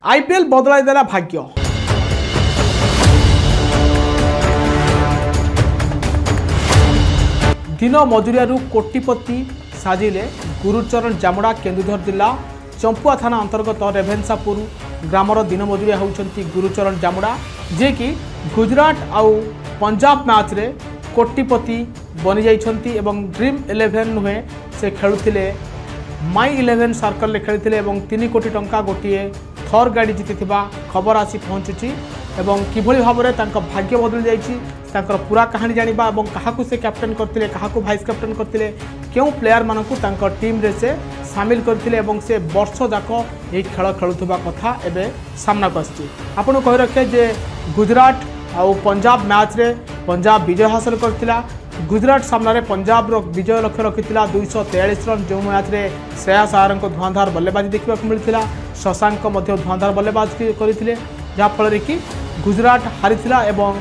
IPL बदलाई देला भाग्य। दिन मजुरिया कोटिपति साजिले गुरुचरण जामुड़ा केन्दुझर जिला चंपुआ थाना अंतर्गत रेभेन्सापुर ग्रामर दिन मजुरिया होउछंती गुरुचरण जामुड़ा जे कि गुजरात आउ पंजाब मैच रे कोटिपति बनी जाइछंती एवं ड्रीम 11 नुहे से खेलुथिले माई 11 सर्कल रे खेलुथिले एवं 3 कोटी टंका गोटिए थर गाड़ी जीतिथिबा खबर आसी पहुंचुची एवं किभଳି भाबरे तांका भाग्य बदल जाइछि तांकर पूरा कहानी जानिबा एवं काहाकू से कैप्टन करथिले काहाकू वाइस कैप्टन करथिले केउ प्लेयर मानकू तांकर टीम रे से शामिल करथिले एवं से वर्ष जाक ए खेल खेलुथबा कथा एबे सामना आछि। आपन कहि रखे जे गुजरात आउ पंजाब मैच रे पंजाब विजय हासिल करथिला। गुजरात सामने पंजाब रो विजय लक्ष्य रखिथिला 243 रन जो मैच रे श्रेयस अय्यर को धुआंधार बल्लेबाजी देखा मिलता। शशांक धुआंधार बल्लेबाजी करथिले जहा फल कि गुजरात हारिथिला एवं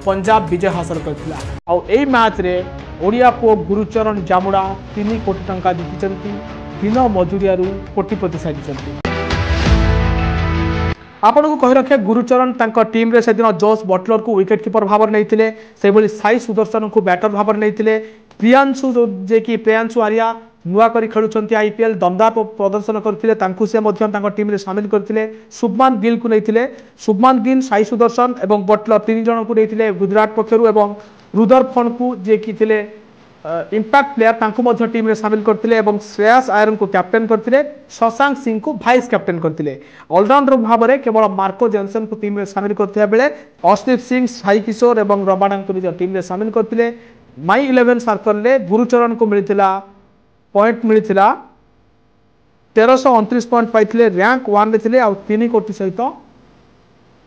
पंजाब विजय हासिल करथिला। आउ एई मैच रे ओडिया पो गुरुचरण जामुड़ा 3 कोटी टंका जीतिचंती दिन मजुरिया कोटिपति साजिचंती। आपण को कहि रखे गुरुचरण तांको टीम रे सेदिन जोश बटलर को विकेट कीपर भाव नहीं थिले से भली साई सुदर्शन को बैटर भाव नहीं थिले। प्रियांशु जे कि प्रियांशु आर्या नुआ करी खेलुचंती आईपीएल दमदार प्रदर्शन करथिले तांकु से मध्यम तांको टीम रे शामिल करथिले। शुभमान गिल को नैथिले शुभमान गिल साई सुदर्शन एवं बटलर 3 जन को नैथिले गुजरात पक्षरु एवं रुदरफोर्ड को जे कि थिले इंपैक्ट प्लेयर तांकु मध्य टीम रे शामिल करथिले एवं श्रेयस अय्यर को कैप्टन करथिले। शशांक सिंह को वाइस कैप्टन करथिले। ऑलराउंडर भाव में केवल मार्को जॉनसन को टीम रे शामिल करथिया बेले अर्शदीप सिंह साई किशोर एवं रबाडा को निज टीम रे शामिल करथिले। माई 11 सर्कल रे गुरुचरण को मिलथिला पॉइंट मिलथिला 1329 पॉइंट पाइथिले रैंक 1 रे थिले आ 3 कोटी सहित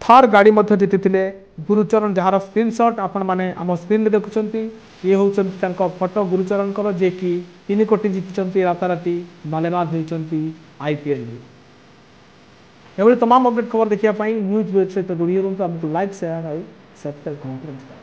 थर गाड़ी मध्य जीतिथिले गुरुचरण जार स्क्रीनशॉट आपण माने हम स्क्रीन रे देखुचंती। ये होउचंती तांको फोटो गुरुचरण कर जे कि 3 कोटी जीतिचंती राताराती मालेबाज होइचंती आईपीएल रे। एवढे तमाम अपडेट खबर देखिया पाई न्यूज वेबसाइट जुड़ी रहंतु। हमको लाइक शेयर और सब्सक्राइब करंतु।